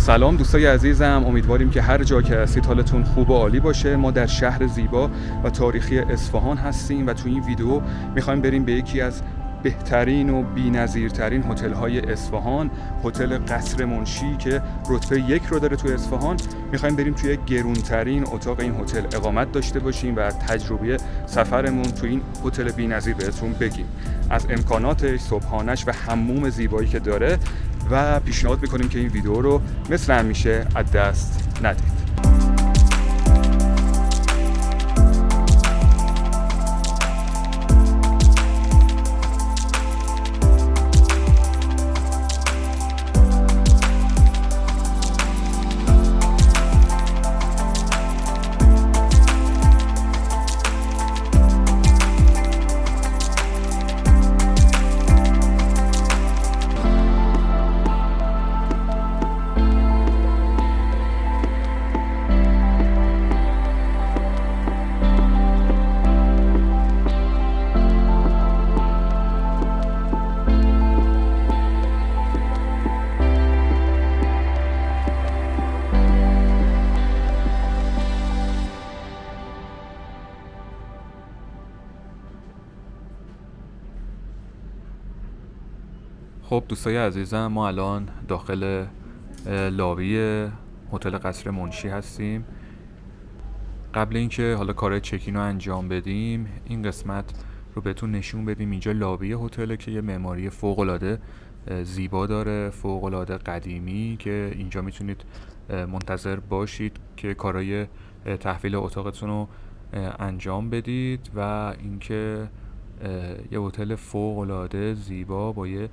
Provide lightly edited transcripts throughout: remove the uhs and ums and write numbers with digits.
سلام دوستای عزیزم، امیدواریم که هر جا که هستید حالتون خوب و عالی باشه. ما در شهر زیبا و تاریخی اصفهان هستیم و تو این ویدیو میخوایم بریم به یکی از بهترین و بی‌نظیرترین هتل‌های اصفهان، هتل قصر منشی که رتبه 1 رو داره تو اصفهان. میخوایم بریم توی گرونترین اتاق این هتل اقامت داشته باشیم و تجربه سفرمون تو این هتل بی‌نظیر بهتون بگیم، از امکاناتش، صبحانه‌اش و حموم زیبایی که داره. و پیشنهاد میکنیم که این ویدیو رو مثل همیشه از دست ندید. خب دوستای عزیزم، ما الان داخل لابی هتل قصر منشی هستیم. قبل اینکه حالا کار چکین رو انجام بدیم، این قسمت رو بهتون نشون بدیم. اینجا لابی هتله که یه معماری فوق‌العاده زیبا داره، فوق‌العاده قدیمی، که اینجا میتونید منتظر باشید که کارهای تحویل اتاقتون رو انجام بدید. و اینکه یه هتل فوق‌العاده زیبا با یه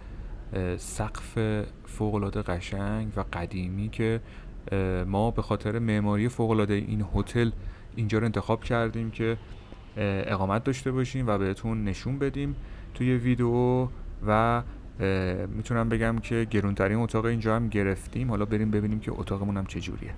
سقف فوق‌العاده قشنگ و قدیمی که ما به خاطر معماری فوق‌العاده این هتل اینجا رو انتخاب کردیم که اقامت داشته باشیم و بهتون نشون بدیم توی ویدیو. و میتونم بگم که گرونترین اتاق اینجا هم گرفتیم. حالا بریم ببینیم که اتاقمون هم چجوریه.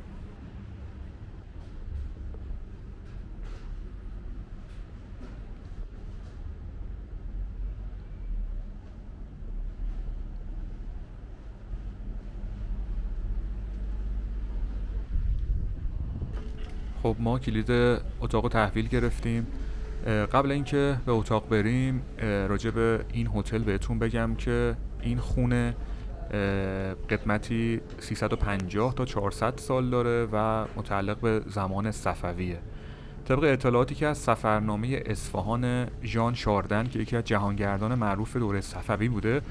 خب ما کلید اتاق رو تحویل گرفتیم. قبل اینکه به اتاق بریم راجع به این هتل بهتون بگم که این خونه قدمتی 350 تا 400 سال داره و متعلق به زمان صفویه. طبق اطلاعاتی که از سفرنامه اصفهان ژان شاردن که یکی از جهانگردان معروف دوره صفوی بوده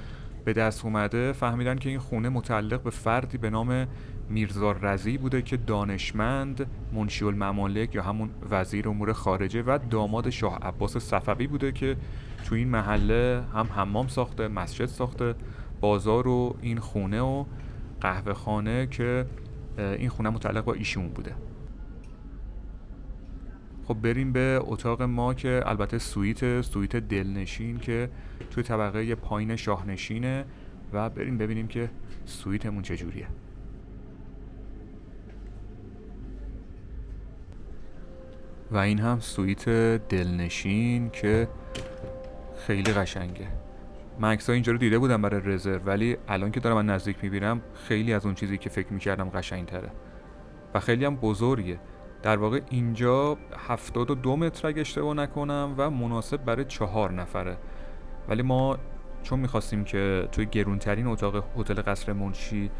به دست اومده، فهمیدن که این خونه متعلق به فردی به نام میرزا رضی بوده که دانشمند، منشی الممالک یا همون وزیر امور خارجه و داماد شاه عباس صفوی بوده که تو این محله هم حمام ساخته، مسجد ساخته، بازار و این خونه و قهوه خانه که این خونه متعلق با ایشون بوده. خب بریم به اتاق ما که البته سویت دلنشین که توی طبقه پایین شاهنشینه و بریم ببینیم که سویتمون چجوریه. و این هم سویت دلنشین که خیلی قشنگه. من عکسای اینجا رو دیده بودم برای رزرو، ولی الان که دارم من نزدیک میبینم خیلی از اون چیزی که فکر میکردم قشنگتره و خیلی هم بزرگه. در واقع اینجا 72 متر اگه اشتباه نکنم و مناسب برای 4 نفره. ولی ما چون میخواستیم که توی گرونترین اتاق هتل قصر منشی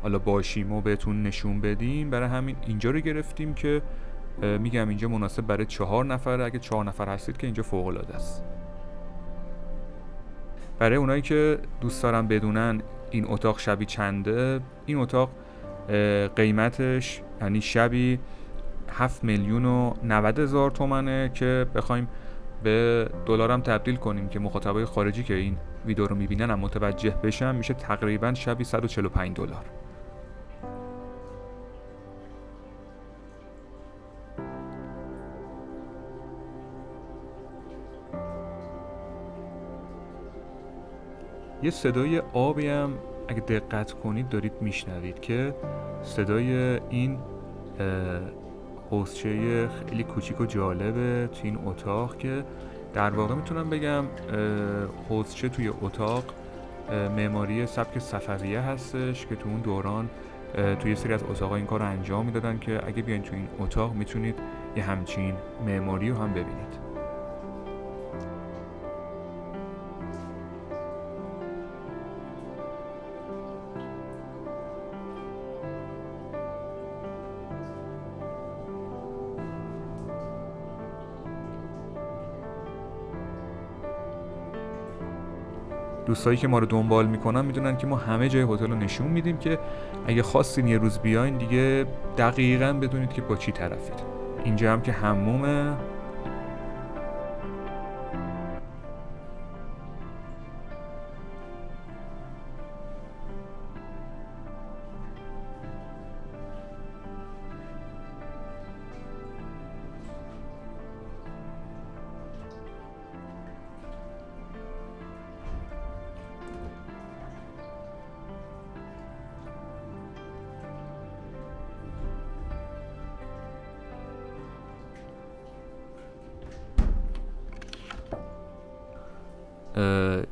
حالا باشیم و بهتون نشون بدیم، برای همین اینجا رو گرفتیم که میگم اینجا مناسب برای 4 نفره. اگه 4 نفر هستید که اینجا فوق العاده است. برای اونایی که دوست دارن بدونن این اتاق شبی چنده، این اتاق قیمتش یعنی شبی 7,090,000 تومنه که بخوایم به دلار هم تبدیل کنیم که مخاطبای خارجی که این ویدیو رو میبینن هم متوجه بشن، میشه تقریبا شبی $145. یه صدای آبی هم اگه دقت کنید دارید میشنوید که صدای این حوضچه خیلی کوچیک و جالبه تو این اتاق که در واقع میتونم بگم حوضچه توی اتاق معماری سبک صفویه هستش که تو اون دوران توی یه سری از اتاق‌ها این کار رو انجام میدادن که اگه بیاین تو این اتاق میتونید یه همچین معماری رو هم ببینید. دوستایی که ما رو دنبال میکنن میدونن که ما همه جای هتل رو نشون میدیم که اگه خواستین یه روز بیاین دیگه دقیقاً بدونید که با چی طرفید. اینجا هم که حمومه.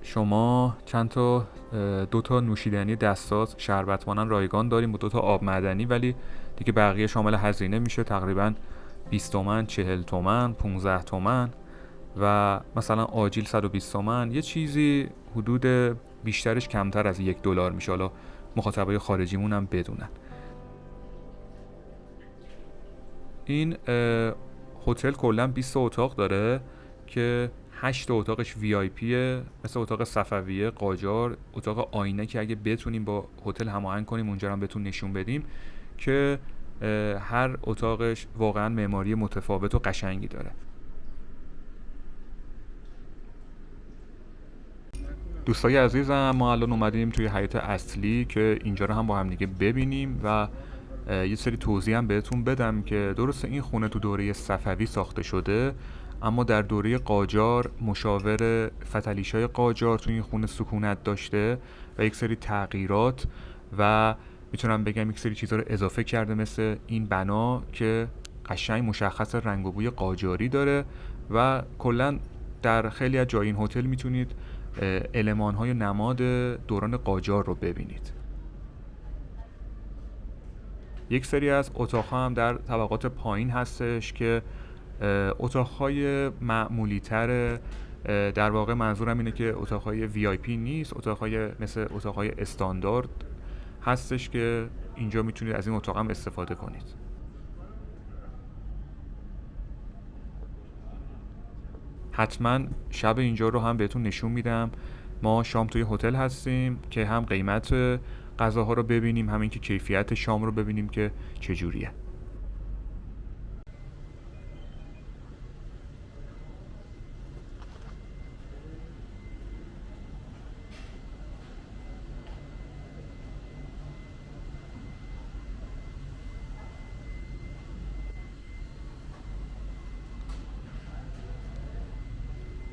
شما چند تا 2 تا نوشیدنی دستاز شربت مانند رایگان داریم با 2 تا آب معدنی، ولی دیگه بقیه شامل هزینه میشه، تقریبا 20 تومن، 40 تومن، 15 تومن و مثلا آجیل 120 تومن. یه چیزی حدود بیشترش کمتر از $1 میشه. حالا مخاطبای خارجیمون هم بدونن. این هتل کلا 20 اتاق داره که 8 اتاقش VIPه، مثل اتاق صفویه، قاجار، اتاق آینه که اگه بتونیم با هتل هماهنگ کنیم اونجا هم بهتون نشون بدیم که هر اتاقش واقعا معماری متفاوت و قشنگی داره. دوستای عزیزم، ما الان اومدیم توی حیاط اصلی که اینجا رو هم با هم دیگه ببینیم و یه سری توضیح هم بهتون بدم که درسته این خونه تو دوره صفوی ساخته شده، اما در دوره قاجار مشاور فتلیشای قاجار تو این خونه سکونت داشته و یک سری تغییرات و میتونم بگم یک سری چیزا رو اضافه کرده، مثل این بنا که قشنگ مشخص رنگ و بوی قاجاری داره و کلا در خیلی از جای این هتل میتونید المان‌های نماد دوران قاجار رو ببینید. یک سری از اتاق‌ها هم در طبقات پایین هستش که اتاق‌های معمولی تر، در واقع منظورم اینه که اتاق‌های VIP نیست، اتاق‌های مثل اتاق‌های استاندارد هستش که اینجا میتونید از این اتاق هم استفاده کنید. حتما شب اینجا رو هم بهتون نشون میدم. ما شام توی هتل هستیم که هم قیمت غذاها رو ببینیم، همین که کیفیت شام رو ببینیم که چجوریه.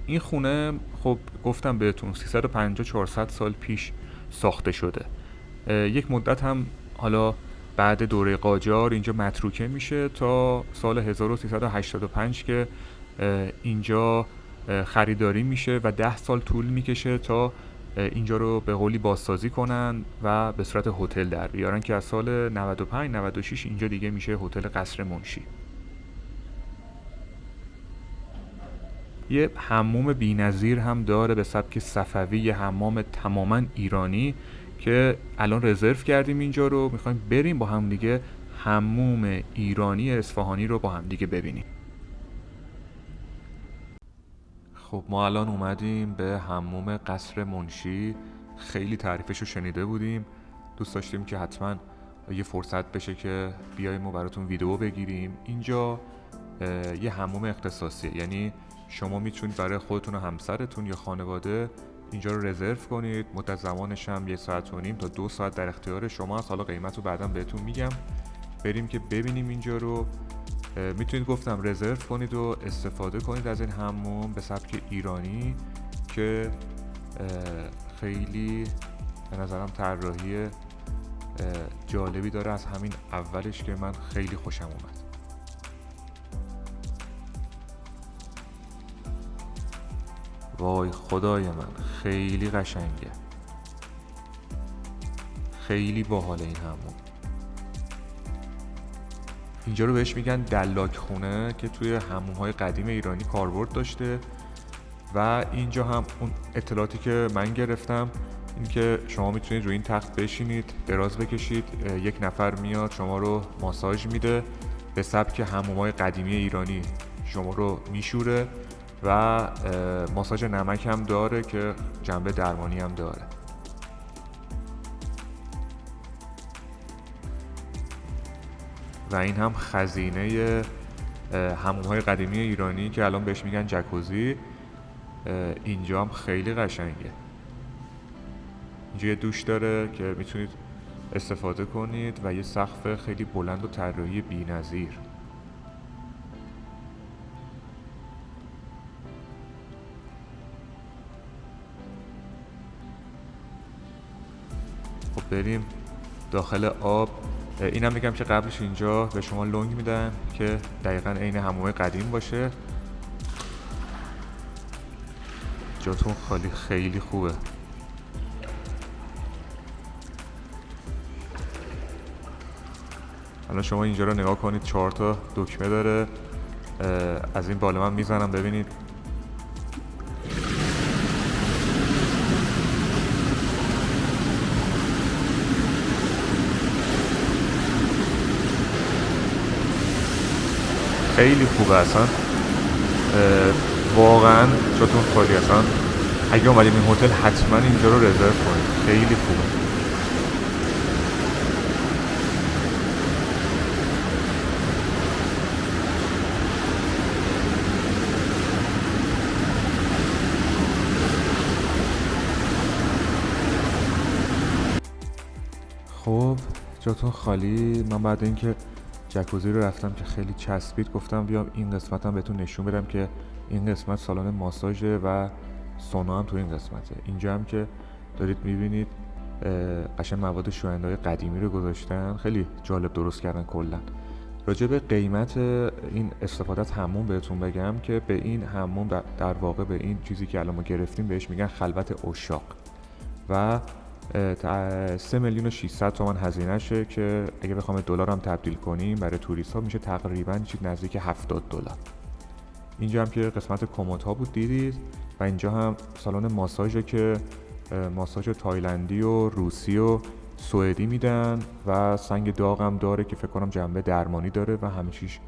این خونه خب گفتم بهتون 350-400 سال پیش ساخته شده. یک مدت هم حالا بعد دوره قاجار اینجا متروکه میشه تا سال 1385 که اینجا خریداری میشه و 10 سال طول میکشه تا اینجا رو به قولی بازسازی کنن و به صورت هتل در بیارن که از سال 95-96 اینجا دیگه میشه هتل قصر منشی. یه حموم بی‌نظیر هم داره به سبک صفوی، یه حمام تماما ایرانی که الان رزرو کردیم اینجا رو، میخوایم بریم با هم دیگه حموم ایرانی اصفهانی رو با هم دیگه ببینیم. خب ما الان اومدیم به حموم قصر منشی. خیلی تعریفش رو شنیده بودیم، دوست داشتیم که حتما یه فرصت بشه که بیاییم و براتون ویدیو بگیریم. اینجا یه حموم اختصاصیه، یعنی شما میتونید برای خودتون و همسرتون یا خانواده اینجا رو رزرو کنید. مدت زمانش هم 1.5 ساعت تا 2 ساعت در اختیار شماست. حالا قیمت رو بعداً بهتون میگم. بریم که ببینیم اینجا رو. میتونید گفتم رزرو کنید و استفاده کنید از این حموم به سبک ایرانی که خیلی به نظرم طراحی جالبی داره. از همین اولش که من خیلی خوشم اومد. وای خدای من، خیلی قشنگه، خیلی باحال این حموم. اینجا رو بهش میگن دلاک خونه که توی حموم‌های قدیم ایرانی کاربرد داشته. و اینجا هم اون اطلاعاتی که من گرفتم این که شما میتونید روی این تخت بشینید، دراز بکشید، یک نفر میاد شما رو ماساژ میده به سبک حموم‌های قدیمی ایرانی، شما رو میشوره و ماساژ نمک هم داره که جنبه درمانی هم داره. و این هم خزینه حموم‌های قدیمی ایرانی که الان بهش میگن جکوزی. اینجا هم خیلی قشنگه. اینجا یه دوش داره که میتونید استفاده کنید و یه سقف خیلی بلند و طراحی بی‌نظیر. خب بریم داخل آب. اینم میگم که قبلش اینجا به شما لنگ میدن که دقیقاً عین حموم قدیم باشه. جاتون خالی، خیلی خوبه. الان شما اینجا رو نگاه کنید، 4 تا دکمه داره. از این بالا من میزنم ببینید. خیلی خوبه اصلا، واقعا جاتون خالی. اصلا اگه اومدیم این هتل حتما اینجا رو رزرو کنید، خیلی خوبه. خب جاتون خالی. من بعد اینکه جکوزی رو رفتم که خیلی چسبید گفتم بیام این قسمت هم بهتون نشون بدم که این قسمت سالن ماساژه و سونا هم تو این قسمته. اینجا هم که دارید میبینید قشنگ مواد شوینده‌های قدیمی رو گذاشتن، خیلی جالب درست کردن. کلا راجع به قیمت این استفاده از حموم بهتون بگم که به این حموم در واقع به این چیزی که الان ما گرفتیم بهش میگن خلوت عشاق و 3,600,000 تومان هزینه شه که اگه بخوام دلار هم تبدیل کنیم برای توریست ها میشه تقریبا چیز نزدیک $70. اینجا هم که قسمت کمد ها بود دیدید و اینجا هم سالن ماساژه که ماساژ تایلندی و روسی و سوئدی میدن و سنگ داغ هم داره که فکر کنم جنبه درمانی داره و همه چیز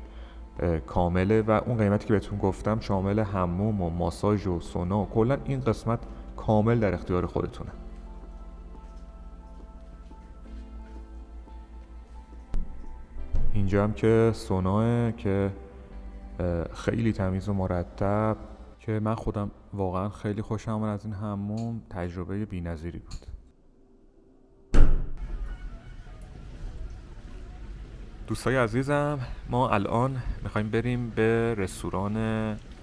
کامله. و اون قیمتی که بهتون گفتم شامل حموم و ماساژ و سونا و کلا این قسمت کامل در اختیار خودتونه. اینجا هم که سوناه که خیلی تمیز و مرتب که من خودم واقعا خیلی خوشم آمد از این حموم، تجربه بی‌نظیری بود. دوستای عزیزم، ما الان میخوایم بریم به رستوران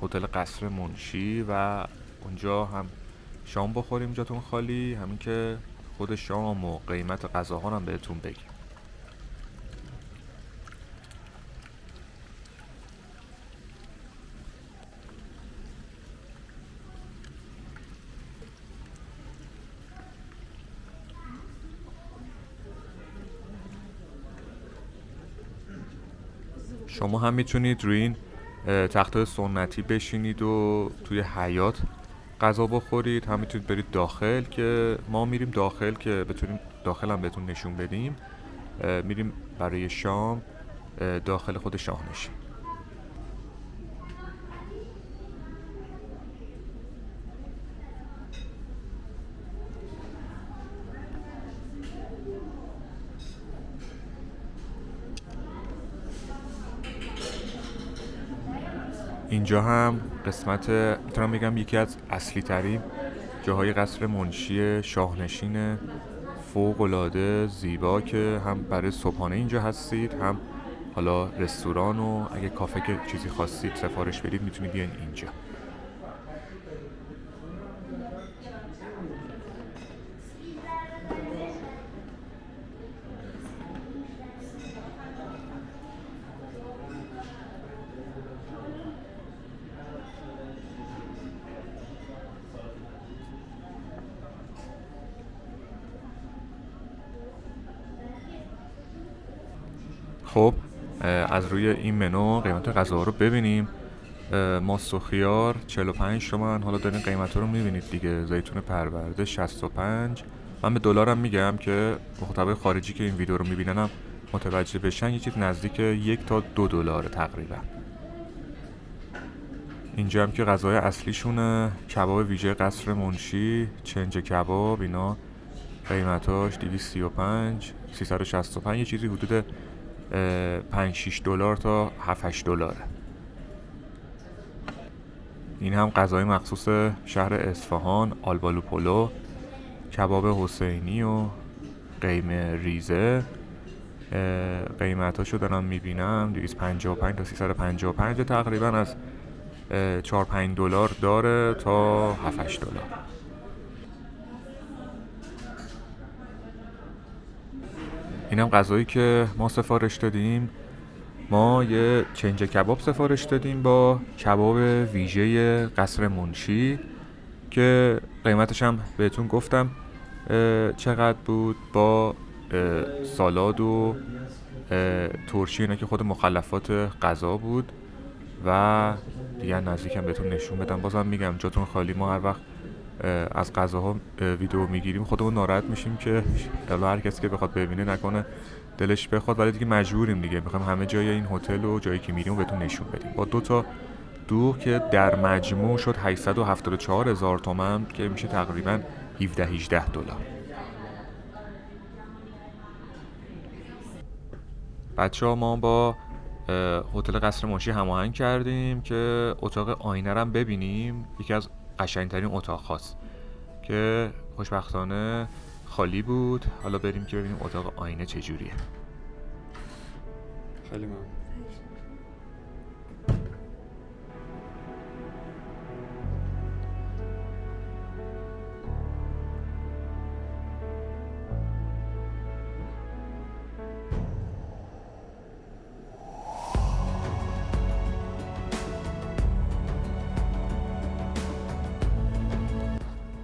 هتل قصر منشی و اونجا هم شام بخوریم جاتون خالی، همین که خود شام و قیمت غذاها هم بهتون بگیم. شما هم میتونید روی این تخت‌های سنتی بشینید و توی حیاط غذا بخورید، هم میتونید برید داخل که ما میریم داخل که بتونیم داخل هم بهتون نشون بدیم. میریم برای شام داخل خود شاهنشین. اینجا هم قسمت میتونم بگم یکی از اصلی ترین جاهای قصر منشی شاهنشین، فوق‌العاده زیبا که هم برای صبحانه اینجا هستید، هم حالا رستوران و اگه کافه که چیزی خواستید سفارش بدید میتونید بیاین اینجا. خب از روی این منو قیمت غذاها رو ببینیم. ماست و خیار 45 تومن. حالا دارین قیمت رو میبینید دیگه. زیتون پرورده 65. من به دلارم میگم که مخاطبای خارجی که این ویدیو رو میبینن هم متوجه بشن، یه چیز نزدیک 1 تا 2 دلار تقریبا. اینجا هم که غذای اصلیشونه، کباب ویژه قصر منشی، چنج کباب، اینا قیمتاش 235 365، یه چیزی حدود 5-6 دلار تا 7-8 دلاره. این هم غذای مخصوص شهر اصفهان، آلبالو پلو، کباب حسینی و قیم ریزه. قیمتاشو دارم میبینم 255 تا 355 تقریبا، از 4-5 دلار داره تا 7-8 دلار. اینم غذایی که ما سفارش دادیم. ما یه چنج کباب سفارش دادیم با کباب ویژه قصر منشی که قیمتش هم بهتون گفتم چقدر بود، با سالاد و ترشی، اینا که خود مخلفات غذا بود. و دیگه نزدیکم بهتون نشون بدم. بازم میگم جاتون خالی. ما هر وقت از غذاها ویدیو میگیریم خودمون ناراحت میشیم که هر کسی که بخواد ببینه نکنه دلش بخواد، ولی دیگه مجبوریم دیگه. میخوایم همه جای این هتل و جایی که میریم بهتون نشون بدیم. با 2 تا دوغ که در مجموع شد 874,000 تومان که میشه تقریبا 17-18 دلار. بچه‌ها ما با هتل قصر منشی هماهنگ کردیم که اتاق آینه رو هم ببینیم. یکی از قشنگترین اتاق هاست که خوشبختانه خالی بود. حالا بریم که ببینیم اتاق آینه چجوریه. خیلی ممنون.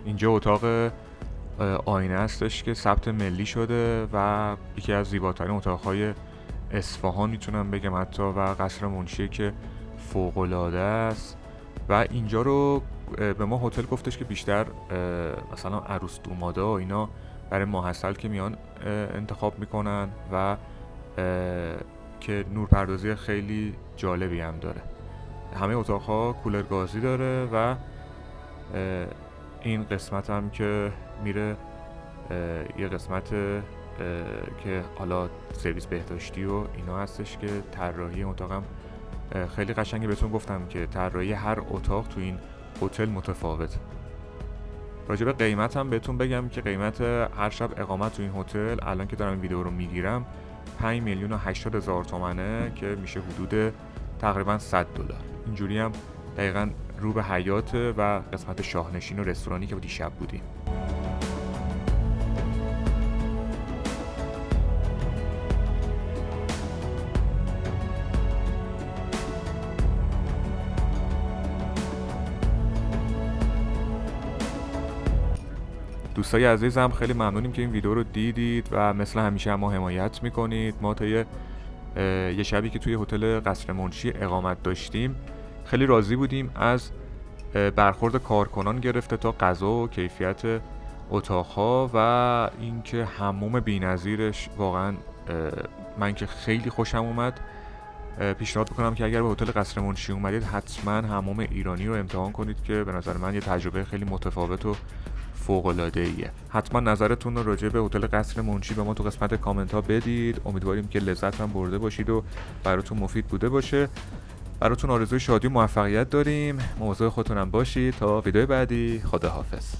اینجا اتاق آینه هستش که ثبت ملی شده و یکی از زیباترین اتاقهای اصفهان میتونم بگم حتی، و قصر منشی که فوق‌العاده است. و اینجا رو به ما هتل گفتش که بیشتر مثلا عروس دومادا و اینا برای ماحصل که میان انتخاب میکنن و که نورپردازی خیلی جالبی هم داره. همه اتاقها کولر گازی داره و این قسمت هم که میره یه قسمت که حالا سرویس بهداشتی و اینا هستش که طراحی اتاقم خیلی قشنگه. بهتون گفتم که طراحی هر اتاق تو این هتل متفاوت. راجع به قیمت هم بهتون بگم که قیمت هر شب اقامت تو این هتل الان که دارم این ویدیو رو میگیرم 5,080,000 تومانه که میشه حدود تقریبا 100 دلار. اینجوری هم دقیقاً رو به حیاط و قسمت شاهنشین و رستورانی که دیشب بودیم. دوستای عزیزم خیلی ممنونیم که این ویدیو رو دیدید و مثل همیشه ما حمایت میکنید. ما تا یه شبی که توی هتل قصر منشی اقامت داشتیم خیلی راضی بودیم از برخورد کارکنان گرفته تا غذا و کیفیت اتاقها و اینکه حموم بی‌نظیرش. واقعا من که خیلی خوشم اومد. پیشنهاد میکنم که اگر به هتل قصر منشی اومدید حتما حموم ایرانی رو امتحان کنید که به نظر من یه تجربه خیلی متفاوت و فوق‌العاده‌ایه. حتما نظرتون رو راجع به هتل قصر منشی به ما تو قسمت کامنت ها بدید. امیدواریم که لذت هم برده باشید و براتون مفید بوده باشه. براتون آرزوی شادی و موفقیت داریم. مواظب خودتونم باشید. تا ویدیو بعدی، خداحافظ.